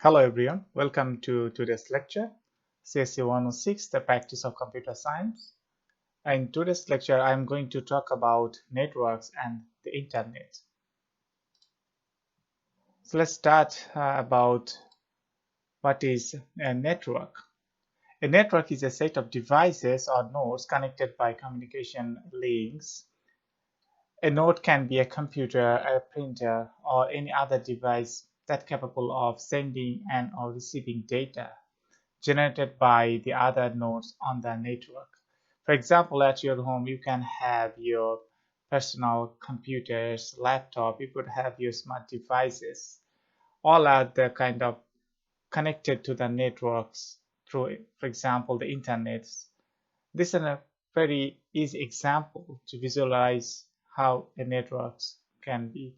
Hello everyone, welcome to today's lecture, CSC106, the practice of computer science. In today's lecture, I'm going to talk about networks and the internet. So let's start about what is a network. A network is a set of devices or nodes connected by communication links. A node can be a computer, a printer, or any other device that's capable of sending and or receiving data generated by the other nodes on the network. For example, at your home, you can have your personal computers, laptop, you could have your smart devices. All are the kind of connected to the networks through, for example, the internet. This is a very easy example to visualize how a network can be.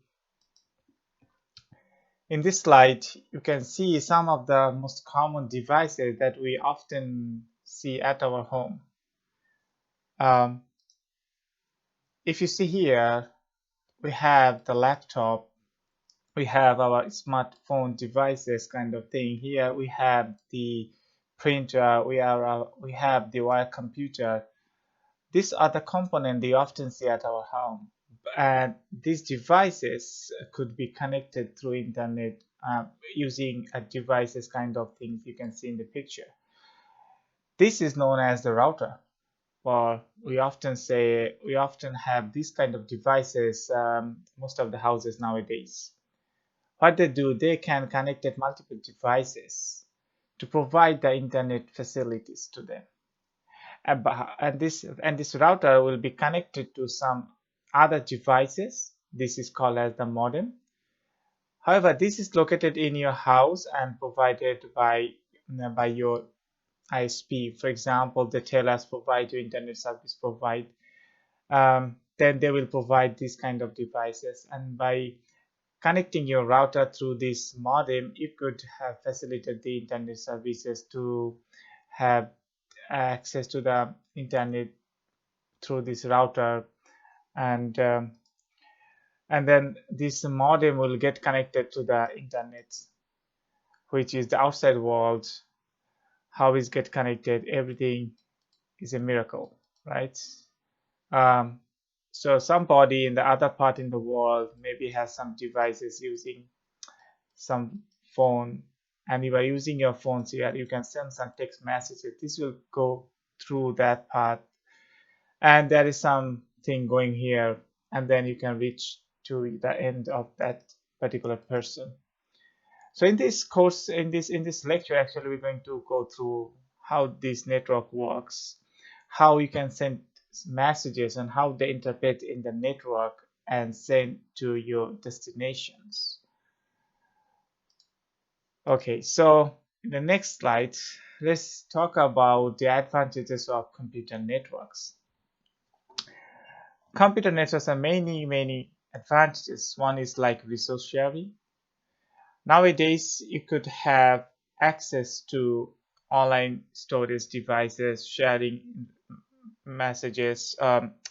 In this slide, you can see some of the most common devices that we often see at our home. Um, if you see here, we have the laptop, we have our smartphone devices kind of thing. Here we have the printer, we have the wire computer. These are the components you often see at our home. And these devices could be connected through internet using a devices kind of things you can see in the picture. This is known as the router. Or we often have these kind of devices most of the houses nowadays. What they do, they can connect at multiple devices to provide the internet facilities to them. And this router will be connected to some other devices. This is called as the modem. However, this is located in your house and provided by your ISP. For example, the telcos provide, your internet service provide. Then they will provide these kind of devices, and by connecting your router through this modem, you could have facilitated the internet services to have access to the internet through this router, and and then this modem will get connected to the internet, which is the outside world. How is get connected? Everything is a miracle, right? Um, so somebody in the other part in the world maybe has some devices using some phone, and you are using your phone, so you can send some text messages. This will go through that path, and there is something going here, and then you can reach to the end of that particular person. So in this course, in this lecture, actually we're going to go through how this network works, how you can send messages, and how they interpret in the network and send to your destinations. Okay, so in the next slide, let's talk about the advantages of computer networks. Computer networks have many advantages. One is like resource sharing. Nowadays, you could have access to online storage devices, sharing messages,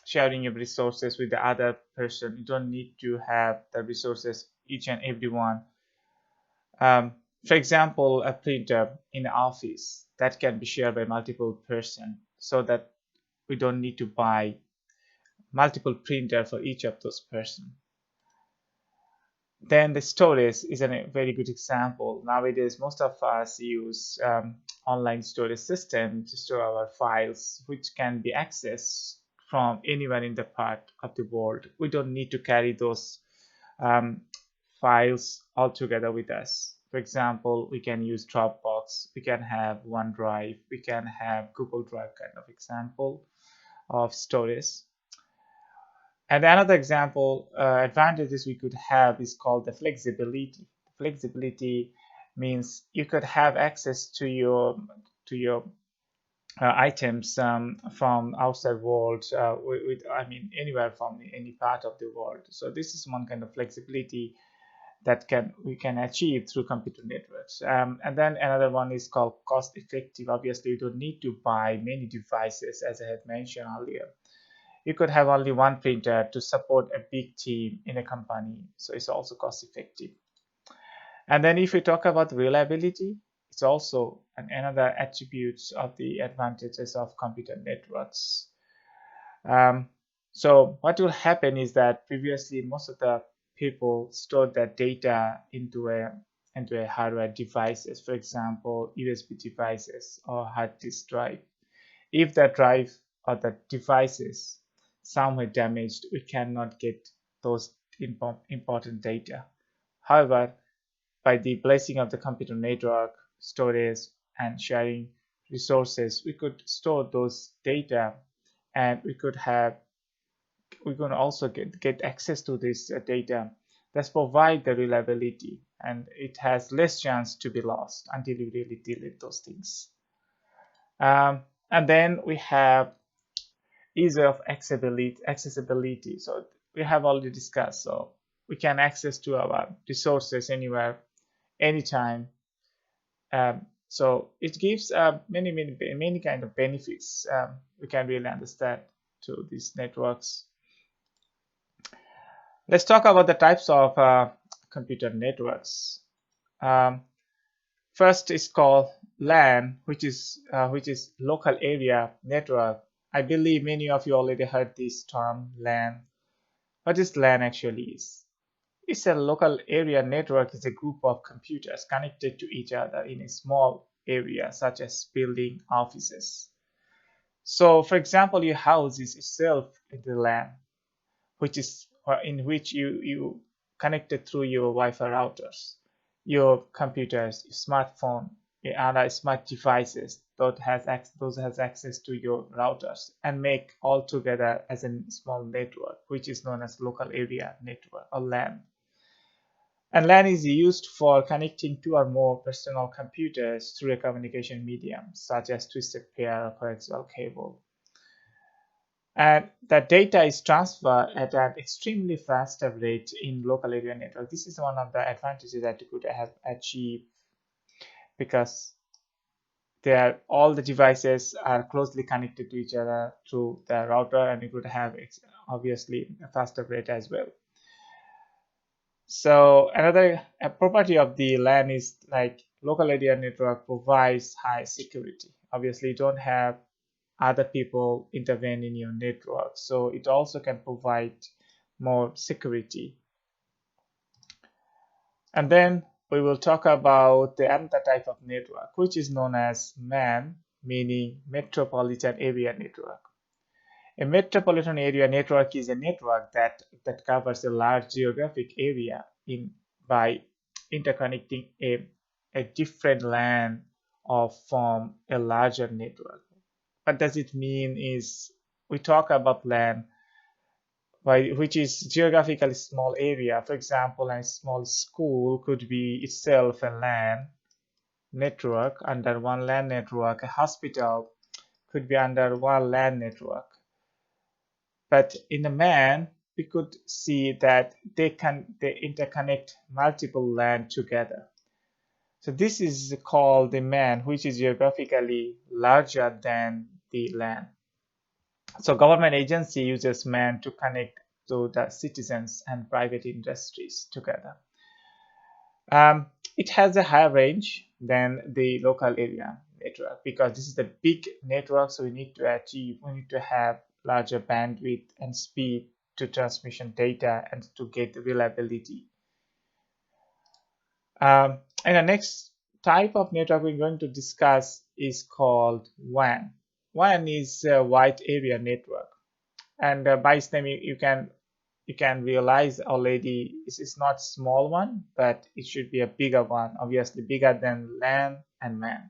sharing your resources with the other person. You don't need to have the resources each and every one. For example, a printer in the office that can be shared by multiple person, so that we don't need to buy multiple printer for each of those person. Then the storage is a very good example. Nowadays, most of us use online storage system to store our files, which can be accessed from anywhere in the part of the world. We don't need to carry those um, files all together with us. For example, we can use Dropbox, we can have OneDrive, we can have Google Drive kind of example of storage. And another example advantages we could have is called the flexibility. Flexibility means you could have access to your items from outside world I mean anywhere from any part of the world. So this is one kind of flexibility that we can achieve through computer networks. And then another one is called cost effective. Obviously, you don't need to buy many devices, as I had mentioned earlier. You could have only one printer to support a big team in a company, so it's also cost effective. And then if we talk about reliability, it's also another attribute of the advantages of computer networks. Um, so what will happen is that previously most of the people stored their data into a hardware devices, for example, USB devices or hard disk drive. If the drive or the devices somewhere damaged, we cannot get those important data. However, by the blessing of the computer network, storage, and sharing resources, we could store those data, and we could also get access to this data that provide the reliability, and it has less chance to be lost until you really delete those things. And then we have ease of accessibility. So we have already discussed. So we can access to our resources anywhere, anytime. So it gives many kind of benefits. We can really understand to these networks. Let's talk about the types of computer networks. Um, First is called LAN, which is local area network. I believe many of you already heard this term LAN. What is LAN actually is? It's a local area network. Is a group of computers connected to each other in a small area, such as building offices. So, for example, your house is itself in the LAN, which is in which you connected through your Wi-Fi routers, your computers, your smartphone, and other smart devices those has access to your routers and make all together as a small network, which is known as local area network or LAN. And LAN is used for connecting two or more personal computers through a communication medium, such as twisted pair or coaxial cable. And the data is transferred at an extremely faster rate in local area network. This is one of the advantages that you could have achieved because all the devices are closely connected to each other through the router, and you could have obviously a faster rate as well. So another property of the LAN is like local area network provides high security. Obviously, you don't have other people intervene in your network, so it also can provide more security. And then we will talk about the another type of network, which is known as MAN, meaning Metropolitan Area Network. A metropolitan area network is a network that covers a large geographic area by interconnecting a different LAN or form a larger network. What does it mean is we talk about LAN, which is geographically small area. For example, a small school could be itself a LAN network under one LAN network. A hospital could be under one LAN network. But in the MAN, we could see that they interconnect multiple LAN together. So this is called the MAN, which is geographically larger than the LAN. So government agency uses MAN to connect to the citizens and private industries together. It has a higher range than the local area network because this is a big network, so we need to have larger bandwidth and speed to transmission data and to get reliability. And the next type of network we're going to discuss is called WAN. WAN is a wide area network, and by its name you can realize already this is not small one, but it should be a bigger one, obviously bigger than LAN and MAN.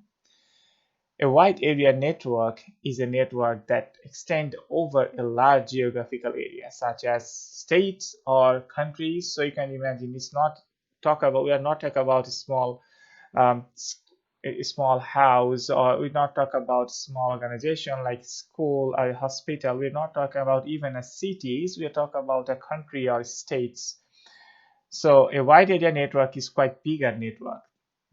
A wide area network is a network that extends over a large geographical area, such as states or countries. So you can imagine we are not talking about a small house, or we not talk about small organization like school or hospital. We're not talking about even a cities. We are talking about a country or states. So a wide area network is quite bigger network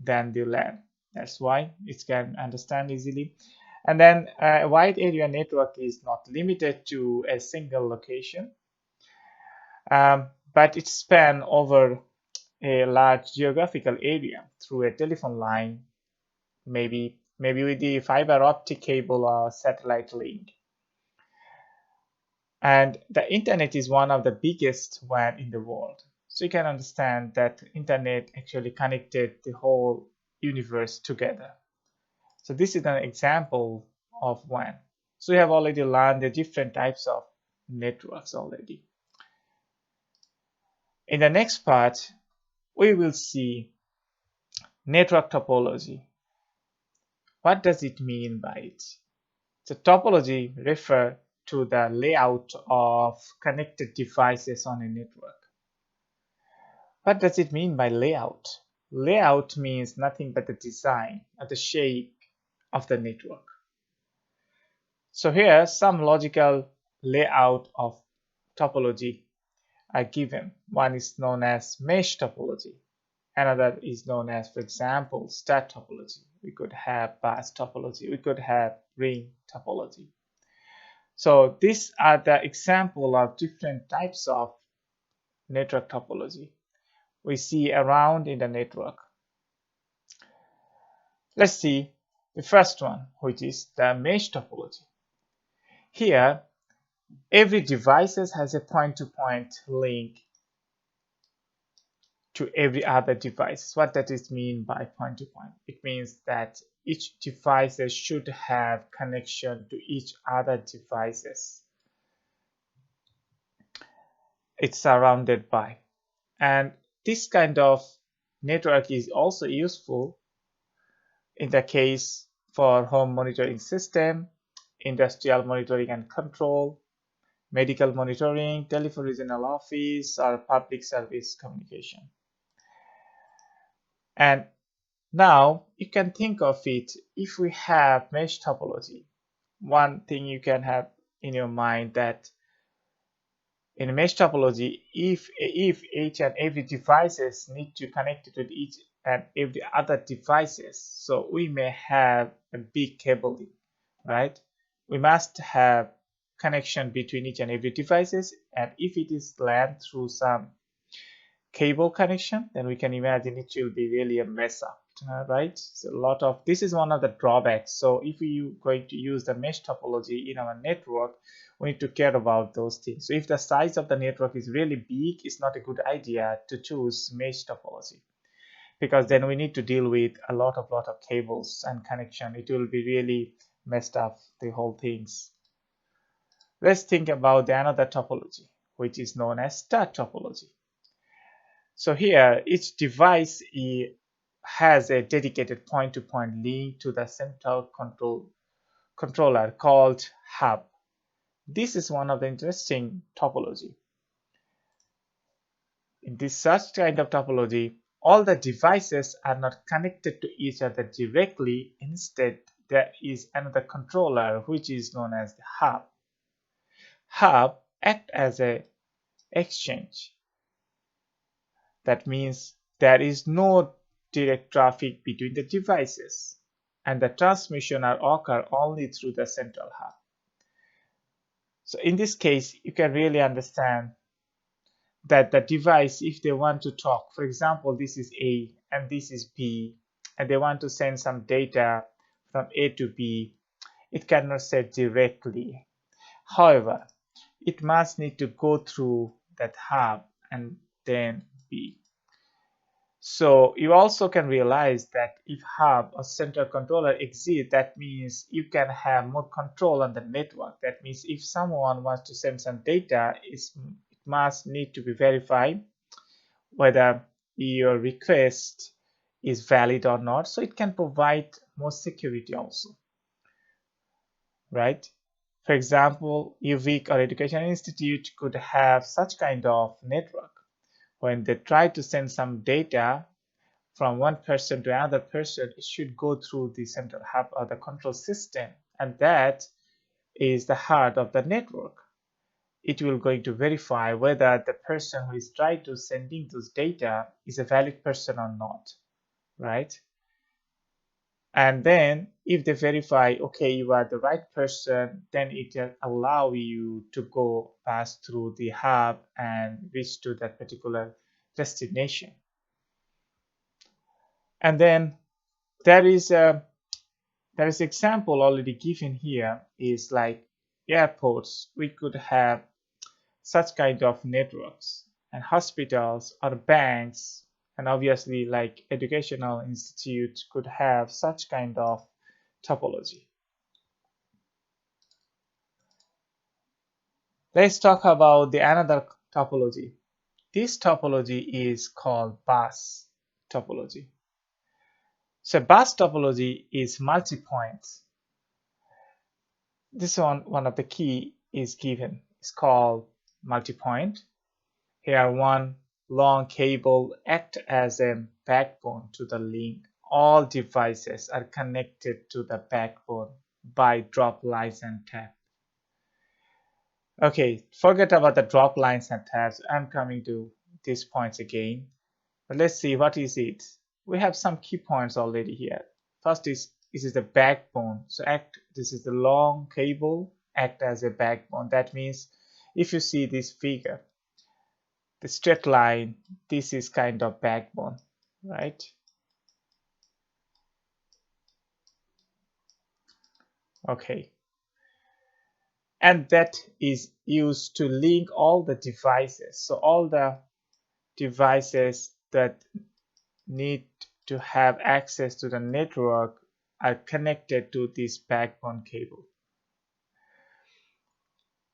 than the LAN. That's why it can understand easily. And then a wide area network is not limited to a single location, but it span over a large geographical area through a telephone line, maybe with the fiber optic cable or satellite link. And the internet is one of the biggest one in the world. So you can understand that internet actually connected the whole universe together. So this is an example of one. So we have already learned the different types of networks already. In the next part, we will see network topology. What does it mean by it? So topology refers to the layout of connected devices on a network. What does it mean by layout? Layout means nothing but the design or the shape of the network. So here some logical layout of topology are given. One is known as mesh topology. Another is known as, for example, star topology. We could have bus topology. We could have ring topology. So these are the example of different types of network topology we see around in the network. Let's see the first one, which is the mesh topology. Here, every device has a point-to-point link to every other device. What does it mean by point-to-point? It means that each device should have connection to each other devices it's surrounded by. And this kind of network is also useful in the case for home monitoring system, industrial monitoring and control, medical monitoring, telephone regional office, or public service communication. And now you can think of it, if we have mesh topology, one thing you can have in your mind that in mesh topology, if each and every devices need to connect to each and every other devices, so we may have a big cabling, right? We must have connection between each and every devices, and if it is LAN through some cable connection, then we can imagine it will be really a mess up, right? So a lot of this is one of the drawbacks. So if you going to use the mesh topology in our network, we need to care about those things. So if the size of the network is really big, it's not a good idea to choose mesh topology, because then we need to deal with a lot of cables and connection. It will be really messed up the whole things. Let's think about the another topology, which is known as star topology. So here, each device has a dedicated point-to-point link to the central controller called hub. This is one of the interesting topology. In this such kind of topology, all the devices are not connected to each other directly. Instead, there is another controller which is known as the hub. Hub acts as an exchange. That means there is no direct traffic between the devices, and the transmission occur only through the central hub. So in this case, you can really understand that the device, if they want to talk, for example, this is A and this is B, and they want to send some data from A to B, it cannot say directly. However, it must need to go through that hub and then B. So you also can realize that if hub or central controller exists, that means you can have more control on the network. That means if someone wants to send some data, it must need to be verified whether your request is valid or not. So it can provide more security also, right? For example, UViC or Education Institute could have such kind of network. When they try to send some data from one person to another person, it should go through the central hub or the control system, and that is the heart of the network. It will going to verify whether the person who is trying to sending those data is a valid person or not, right? And then if they verify, okay, you are the right person, then it will allow you to go pass through the hub and reach to that particular destination. And then there is a example already given here is like airports. We could have such kind of networks, and hospitals or banks, and obviously like educational institutes could have such kind of topology. Let's talk about the another topology. This topology is called bus topology. So bus topology is multi-point. This one of the key is given. It's called multi-point. Here one long cable acts as a backbone to the link. All devices are connected to the backbone by drop lines and tabs. Okay, forget about the drop lines and tabs. I'm coming to these points again. But let's see what is it. We have some key points already here. First is this is the backbone. So this is the long cable act as a backbone. That means if you see this figure, the straight line, this is kind of backbone, right? Okay. And that is used to link all the devices. So all the devices that need to have access to the network are connected to this backbone cable.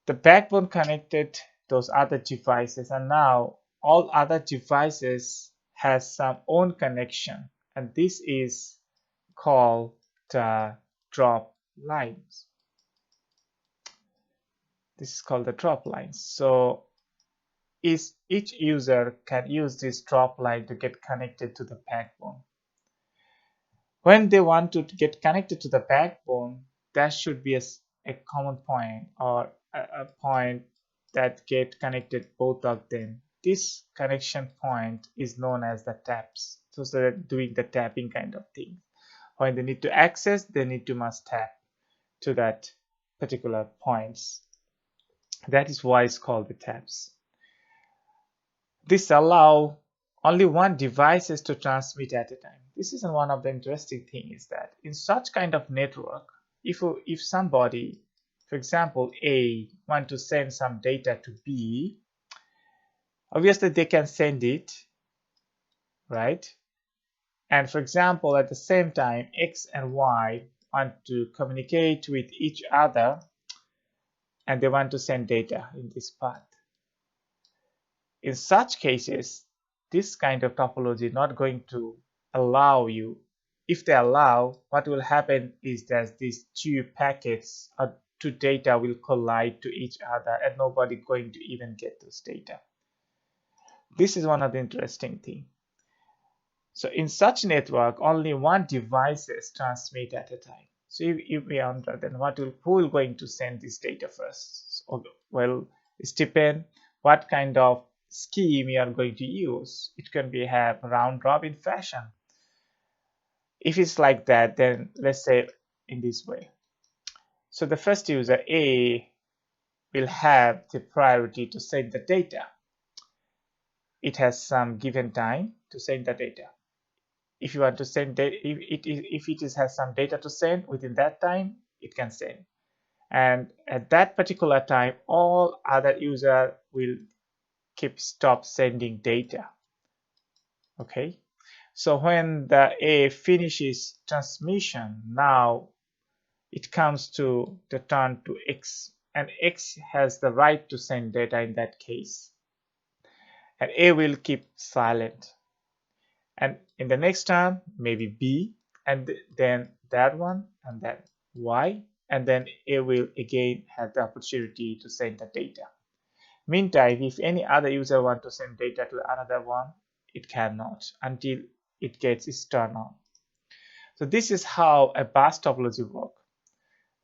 The backbone connected those other devices, and now all other devices has some own connection, and this is called the drop lines. This is called the drop lines. So each user can use this drop line to get connected to the backbone. When they want to get connected to the backbone, there should be a common point or a point that get connected both of them. This connection point is known as the taps. So they're doing the tapping kind of thing. When they need to access, they need to must tap to that particular points. That is why it's called the taps. This allow only one devices to transmit at a time. This is one of the interesting things is that in such kind of network, if somebody, for example, A, want to send some data to B, obviously they can send it, right? And for example, at the same time, X and Y want to communicate with each other and they want to send data in this path. In such cases, this kind of topology is not going to allow you. If they allow, what will happen is that these two packets or two data will collide to each other and nobody going to even get those data. This is one of the interesting things. So in such network, only one devices transmit at a time. So if we wonder, then who will going to send this data first? So, well, it depends what kind of scheme you are going to use. It can be have round robin fashion. If it's like that, then let's say in this way. So the first user A will have the priority to send the data. It has some given time to send the data. If you want to send if it has some data to send within that time, it can send. And at that particular time, all other users will stop sending data. Okay, so when the A finishes transmission, now it comes to the turn to X, and X has the right to send data in that case, and A will keep silent. And in the next term, maybe B, and then that one, and then Y, and then A will again have the opportunity to send the data. Meantime, if any other user want to send data to another one, it cannot until it gets its turn on. So this is how a bus topology works.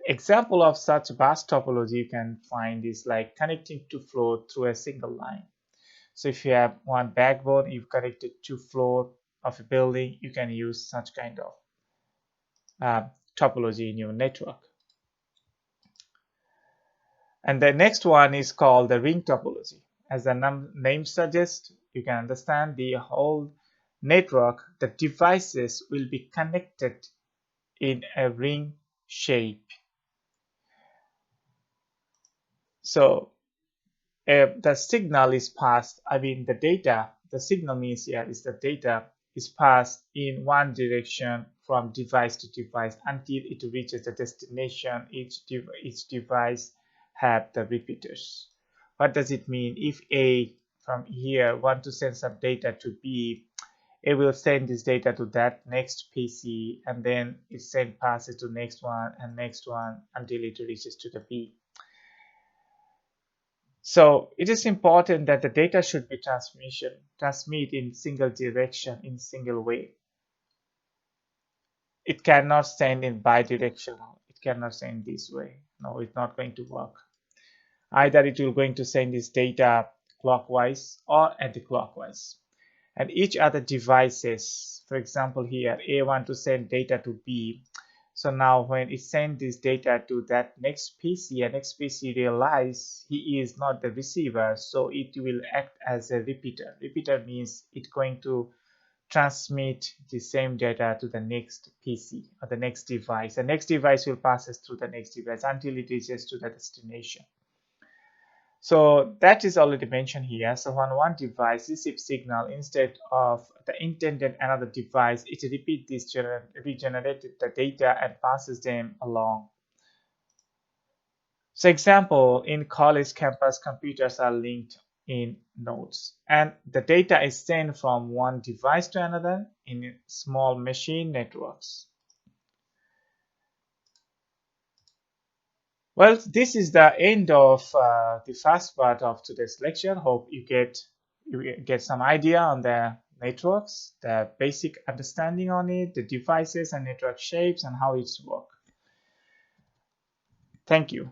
Example of such bus topology you can find is like connecting two floors through a single line. So if you have one backbone, you've connected two floors of a building, you can use such kind of topology in your network. And the next one is called the ring topology. As the name suggests, you can understand the whole network, the devices will be connected in a ring shape. So the signal is passed, the signal means here is the data is passed in one direction from device to device until it reaches the destination. Each device have the repeaters. What does it mean? If A from here want to send some data to B, it will send this data to that next PC, and then it passes to next one and next one until it reaches to the B. So it is important that the data should be transmit in single direction, in single way. It cannot send in bidirectional. It cannot send this way. No, it's not going to work. Either it will going to send this data clockwise or anti-clockwise. And each other devices, for example here, A want to send data to B. So now when it sends this data to that next PC, and next PC realize he is not the receiver, so it will act as a repeater. Repeater means it's going to transmit the same data to the next PC or the next device. The next device will pass it through the next device until it reaches to the destination. So that is already mentioned here. So when one device receives signal, instead of the intended another device, it repeats this regenerated the data and passes them along. So example, in college campus, computers are linked in nodes, and the data is sent from one device to another in small machine networks. Well, this is the end of the first part of today's lecture. Hope you get some idea on the networks, the basic understanding on it, the devices and network shapes, and how it's work. Thank you.